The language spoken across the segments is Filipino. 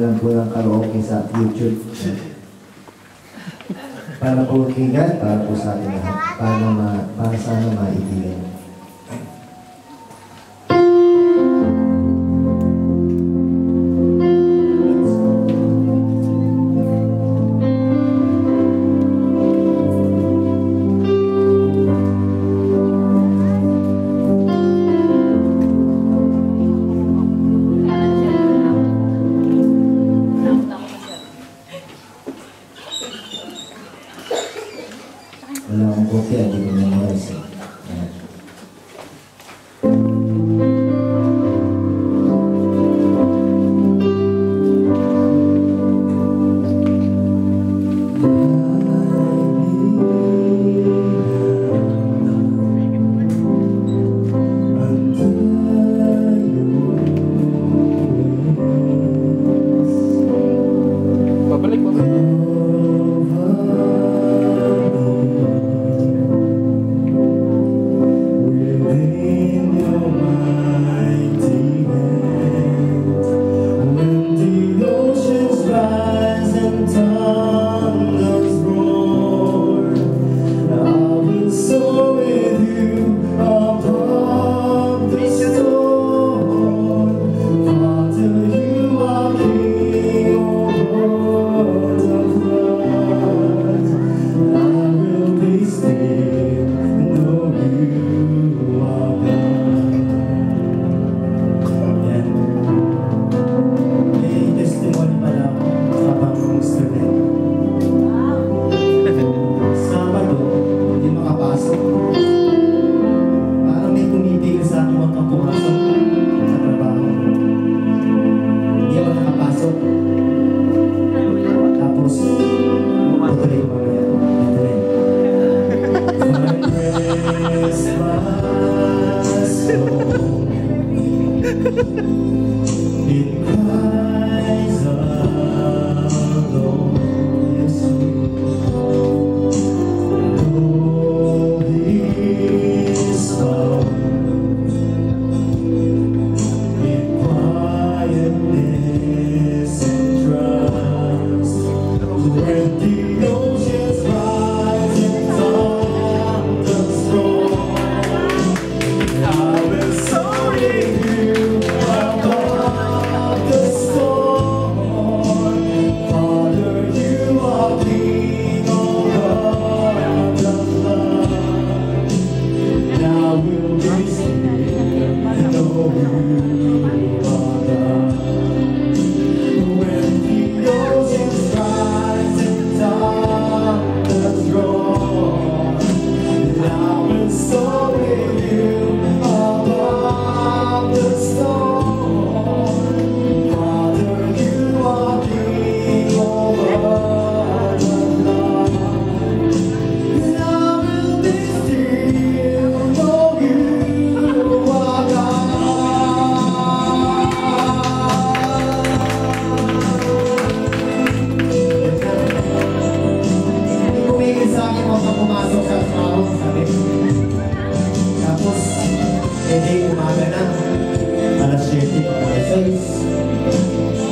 lang po ng karaoke sa YouTube. Para po kay God, para po sa atin lahat. Para sana maibigan. Wala akong kopi, hindi ko memorize.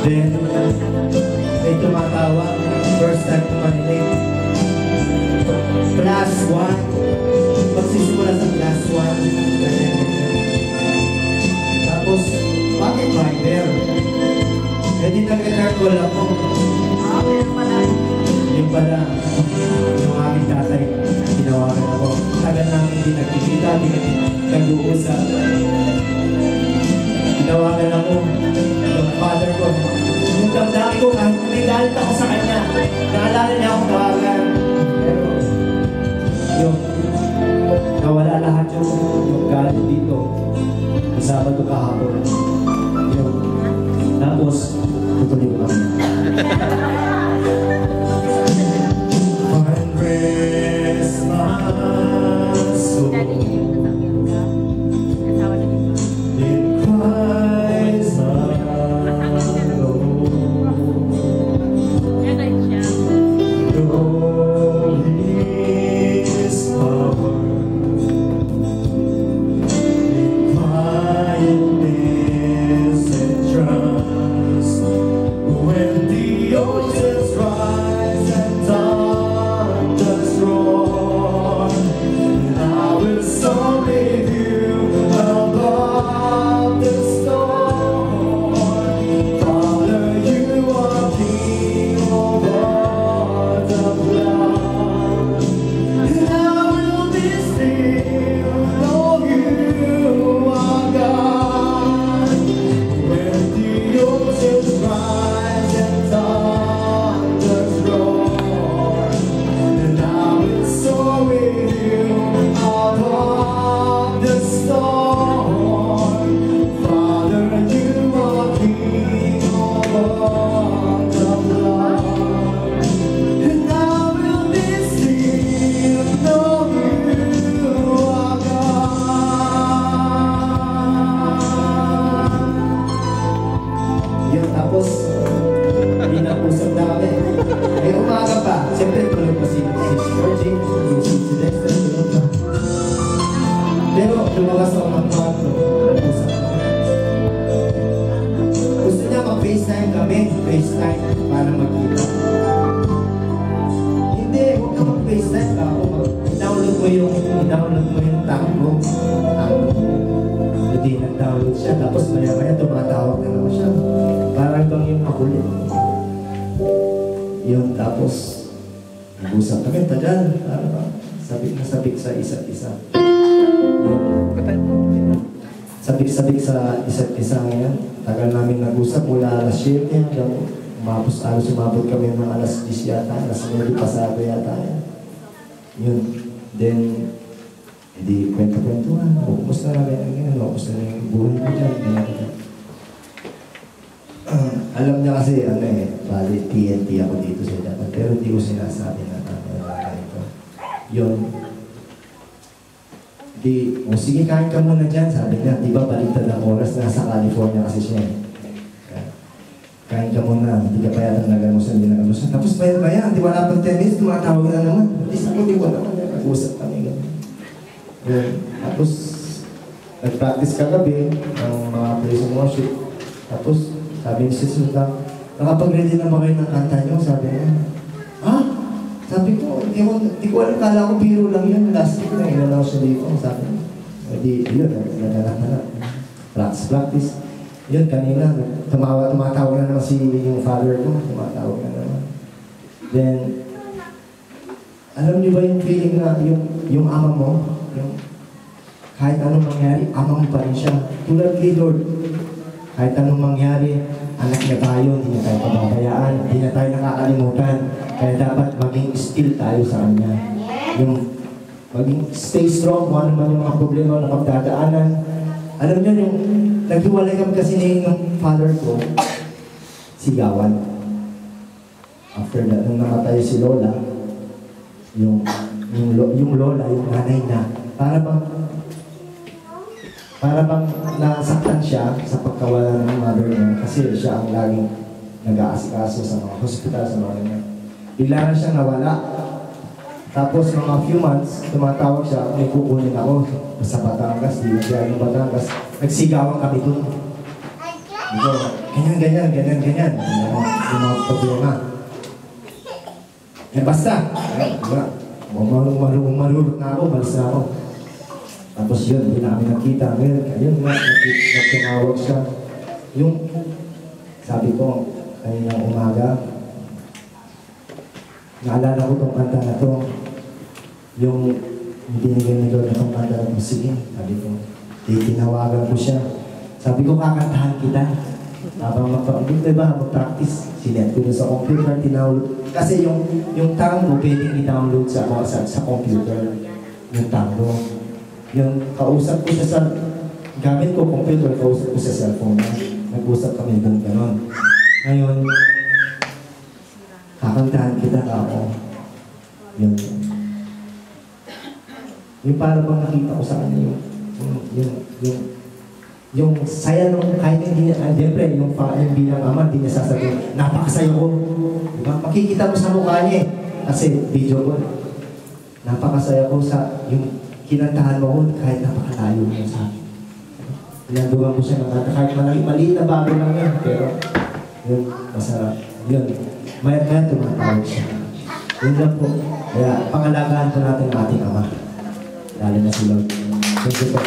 Then, may tumatawag. First time ko marinig. Class 1. Magsisimula sa class 1. Tapos, bakit fiber? Eh di nag-recall ako. Yung pala, yung aming tatay, tinawagan ako. Tagal namin hindi nagkikita, hindi nag-uusap. Tinawagan ako. Yung father ko, yung damdamin ko, kahit may galit ako sa kanya, naalala niya akong tawagan. Pero, yung nawala lahat yung galit dito. Yung Sabado kahapon. Yung, tapos, tutuloy ko kami. Find rest my soul in Christ alone. Know His power in quietness. mag-FaceTime kami. FaceTime para magkita. Hindi, huwag ka mag-FaceTime ka. I-download mo yung tango. Hindi nag-download siya. Tapos maya-maya tumatawag na naman siya. Parang bang yung makulit. Yun, tapos nag-usap kami, tagal. Sabik na sabik sa isa't isa. Sabik-sabik sa isa't isa ngayon. Tagal namin nag-usap mula alas 7 hanggang umabot kami ng alas 10 yata, alas 9 pasado yata yan. Yun. Then, hindi kwento-kwentuhan. Kumusta na ganyan, kumusta na yung buhay ko dyan. Alam niya kasi, bali, TNT ako dito sa dapat. Pero hindi ko sinasabi na ganito. Yun. Sige, kain ka muna dyan. Sabi niya, di ba baliktad ang oras, nasa California kasi siya. Kain ka muna, hindi ka pa yata nag-amusan, hindi nag-amusan. Tapos maya, di wala pang 10 minutes, tumatawag na naman. Di sabi, di wala naman, nag-usap kami. Tapos, nag-practice kagabi ng mga praise and worship. Tapos, sabi ni Sis Sultan, nakapag-ready na ba kayo ng kanta niyo? Sabi niya, sabi ko, hindi ko alam, kala ko biro lang yun. Last week na inalaw siya dito. Sabi ko, yun, naghanap-hanap. Practice. Yun, kanina, tumatawag na naman yung father ko. Tumatawag na naman. Then, alam niyo ba yung feeling na yung ama mo, kahit anong mangyari, ama mo pa rin siya. Tulad kay Lord, kahit anong mangyari, anak niya tayo, hindi niya tayo pababayaan, hindi na tayo nakakalimutan. Kaya dapat maging still tayo sa Kanya. Yung maging stay strong kung ano man yung mga problema na kapdadaanan. Alam niyo, yung naghiwalay kami kasi ng father ko, sigawan. After that, nung namatay si Lola, yung Lola, yung nanay na, para bang nasaktan siya sa pagkawala ng mother niya kasi siya ang laging nag-aasikaso sa mga hospital, sa mga niya. Bigla na siyang nawala. Tapos mga few months, tumatawag siya, may kukunin ako sa Batangas, di siya yung Batangas. Nagsigawan kami dun. Ito, ganyan. Yung mga problema. Basta. Malulot na ako, malis na ako. Tapos yun, hindi namin nakita. Ayun nga, nagtumawag siya. Yung, sabi ko, kaninang umaga, naalala ko itong kanta na ito. Yung binigyan ni Lord na itong kanta na sige. Sabi ko, tinawagan ko siya. Sabi ko, kakantahan kita. Habang mag-practice, sinet ko sa computer, tinawag. Kasi yung tango, pwedeng i-download sa computer. Yung tango. Yung kausap ko siya gamit ko computer, kausap ko sa cellphone. Nag-usap kami doon gano'n. Ngayon, kakantahan kita ako. Yung para bang nakita ko sa kanya yung saya nung kahit hindi niya, siyempre, yung bilang ama, hindi niya sasabihin, napakasaya ko. Diba? Makikita mo sa mukha niya kasi video ko. Napakasaya ko sa yung kinantahan mo ko kahit napakalayo mo sa akin. Pinagawa mo siya ng kanta, kahit maliit na bago lang yan, pero yun, masarap. Yun, maya tumatawag siya. Yun lang po. Kaya pangalagaan po natin ang ating ama. Lalo na si Lord. Thank you po.